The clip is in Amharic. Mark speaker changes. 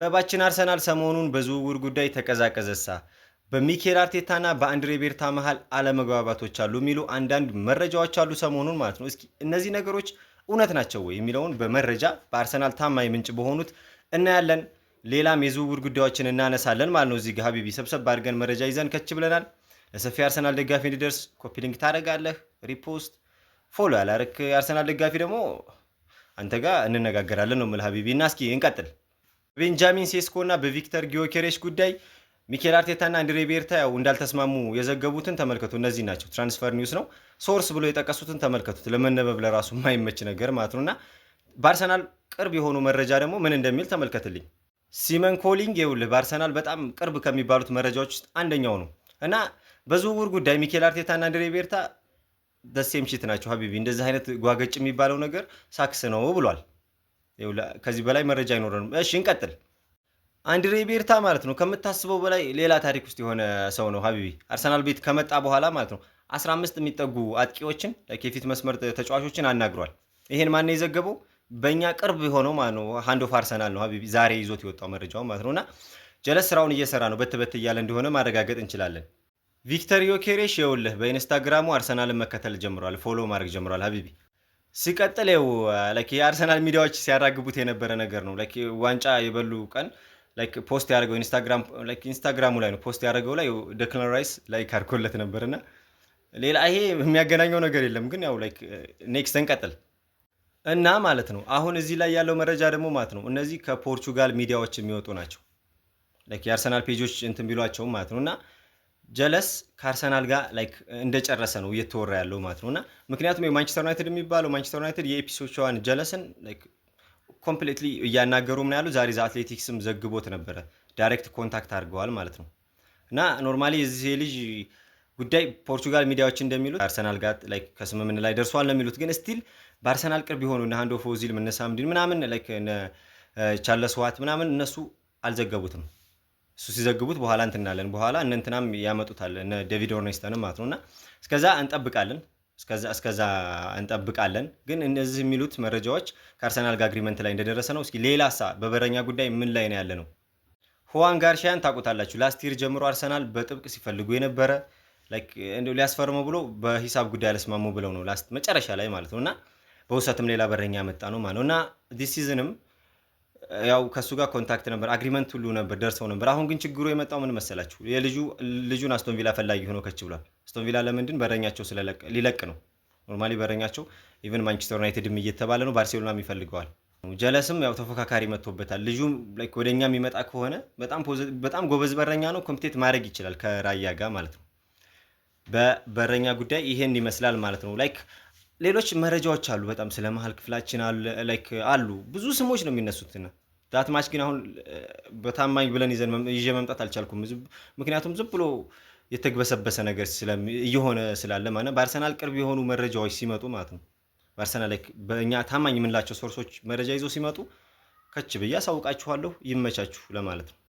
Speaker 1: ክለባችን አርሰናል ሰሞኑን በዝውውር ጉዳይ ተቀዛቀዘሳ። በሚኬል አርቴታና በአንድሬ ቤርታ መሃል አለመግባባቶች አሉ የሚሉ አንዳንድ መረጃዎች አሉ ሰሞኑን ማለት ነው። እስኪ እነዚህ ነገሮች እውነት ናቸው ወይ የሚለውን በመረጃ በአርሰናል ታማኝ ምንጭ በሆኑት እናያለን። ሌላም የዝውውር ጉዳዮችን እናነሳለን ማለት ነው። እዚህ ጋር ሀቢቢ ሰብሰብ አድርገን መረጃ ይዘን ከች ብለናል። ለሰፊ አርሰናል ደጋፊ እንዲደርስ ኮፒ ሊንክ ታደርጋለህ፣ ሪፖስት ፎሎ ያላረክ የአርሰናል ደጋፊ ደግሞ አንተ ጋር እንነጋገራለን ነው የምልህ ሀቢቢ። እና እስኪ እንቀጥል። በቤንጃሚን ሴስኮ እና በቪክተር ጊዮኬሬሽ ጉዳይ ሚኬል አርቴታ እና አንድሬ ቤርታ ያው እንዳልተስማሙ የዘገቡትን ተመልከቱ። እነዚህ ናቸው፣ ትራንስፈር ኒውስ ነው። ሶርስ ብሎ የጠቀሱትን ተመልከቱት። ለመነበብ ለራሱ የማይመች ነገር ማለት ነው። እና በአርሰናል ቅርብ የሆኑ መረጃ ደግሞ ምን እንደሚል ተመልከትልኝ። ሲመን ኮሊንግ ይኸውልህ በአርሰናል በጣም ቅርብ ከሚባሉት መረጃዎች ውስጥ አንደኛው ነው። እና በዝውውር ጉዳይ ሚኬል አርቴታ እና አንድሬ ቤርታ ደሴም ሺት ናቸው ሀቢቢ። እንደዚህ አይነት ጓገጭ የሚባለው ነገር ሳክስ ነው ብሏል። ከዚህ በላይ መረጃ አይኖረንም። እሺ እንቀጥል። አንድሬ ቤርታ ማለት ነው ከምታስበው በላይ ሌላ ታሪክ ውስጥ የሆነ ሰው ነው ሀቢቢ። አርሰናል ቤት ከመጣ በኋላ ማለት ነው 15 የሚጠጉ አጥቂዎችን የፊት መስመር ተጫዋቾችን አናግሯል። ይሄን ማን የዘገበው? በእኛ ቅርብ የሆነው ማለት ነው ሃንድ ኦፍ አርሰናል ነው ሀቢቢ፣ ዛሬ ይዞት የወጣው መረጃው ማለት ነውና ጀለስ ስራውን እየሰራ ነው፣ በት እያለ እንደሆነ ማረጋገጥ እንችላለን። ቪክተር ዮኬሬሽ ይኸውልህ በኢንስታግራሙ አርሰናልን መከተል ጀምሯል፣ ፎሎ ማድረግ ጀምሯል ሀቢቢ። ሲቀጥል ው የአርሰናል ሚዲያዎች ሲያራግቡት የነበረ ነገር ነው። ዋንጫ የበሉ ቀን ፖስት ያደርገው ኢንስታግራሙ ላይ ነው ፖስት ያደርገው ላይ ደክላን ራይስ ላይክ አድርጎለት ነበርና ሌላ ይሄ የሚያገናኘው ነገር የለም። ግን ያው ኔክስት እንቀጥል እና ማለት ነው አሁን እዚህ ላይ ያለው መረጃ ደግሞ ማለት ነው እነዚህ ከፖርቹጋል ሚዲያዎች የሚወጡ ናቸው። የአርሰናል ፔጆች እንትን ቢሏቸውም ማለት ነው እና ጀለስ ከአርሰናል ጋር እንደጨረሰ ነው እየተወራ ያለው ማለት ነው። እና ምክንያቱም የማንቸስተር ዩናይትድ የሚባለው ማንቸስተር ዩናይትድ የኤፒሶቿን ጀለስን ኮምፕሊትሊ እያናገሩ ምን ያሉ ዛሬ አትሌቲክስም ዘግቦት ነበረ። ዳይሬክት ኮንታክት አድርገዋል ማለት ነው። እና ኖርማሊ የዚህ ልጅ ጉዳይ ፖርቹጋል ሚዲያዎች እንደሚሉት አርሰናል ጋር ከስምምነት ላይ ደርሷል ነው የሚሉት። ግን ስቲል በአርሰናል ቅርብ የሆኑ እነ ሃንዶ ፎዚል እነ ሳምዲን ምናምን ቻርለስ ዋት ምናምን እነሱ አልዘገቡትም። እሱ ሲዘግቡት በኋላ እንትናለን በኋላ እንትናም ያመጡታል እነ ዴቪድ ኦርኔስተን ማለት ነውና እስከዛ እንጠብቃለን። ግን እነዚህ የሚሉት መረጃዎች ከአርሰናል ጋር አግሪመንት ላይ እንደደረሰ ነው። እስኪ ሌላሳ በበረኛ ጉዳይ ምን ላይ ነው ያለ ነው? ሁዋን ጋርሺያን ታውቁታላችሁ። ላስት ይር ጀምሮ አርሰናል በጥብቅ ሲፈልጉ የነበረ ሊያስፈርመው ብሎ በሂሳብ ጉዳይ አልስማሙ ብለው ነው ላስት መጨረሻ ላይ ማለት ነውና በውሰትም ሌላ በረኛ መጣ ነው ማለት ነውና ዲስ ሲዝንም ያው ከሱ ጋር ኮንታክት ነበር፣ አግሪመንት ሁሉ ነበር፣ ደርሰው ነበር። አሁን ግን ችግሩ የመጣው ምን መሰላችሁ? ልጁን አስቶን ቪላ ፈላጊ ሆኖ ከች ብሏል። አስቶን ቪላ ለምንድን በረኛቸው ሊለቅ ነው። ኖርማሊ በረኛቸው ኢቨን ማንቸስተር ዩናይትድም እየተባለ ነው፣ ባርሴሎናም ይፈልገዋል። ጀለስም ያው ተፎካካሪ መጥቶበታል። ልጁ ወደኛ የሚመጣ ከሆነ በጣም ጎበዝ በረኛ ነው፣ ኮምፒቴት ማድረግ ይችላል ከራያ ጋር ማለት ነው። በበረኛ ጉዳይ ይሄን ይመስላል ማለት ነው። ሌሎች መረጃዎች አሉ በጣም ስለ መሀል ክፍላችን አሉ ብዙ ስሞች ነው የሚነሱትና ዳትማች ግን አሁን በታማኝ ብለን ይዤ መምጣት አልቻልኩም። ምክንያቱም ዝም ብሎ የተግበሰበሰ ነገር እየሆነ ስላለ ማለት በአርሰናል ቅርብ የሆኑ መረጃዎች ሲመጡ ማለት ነው በአርሰናል በእኛ ታማኝ የምንላቸው ሶርሶች መረጃ ይዞ ሲመጡ ከች ብዬ አሳውቃችኋለሁ። ይመቻችሁ ለማለት ነው።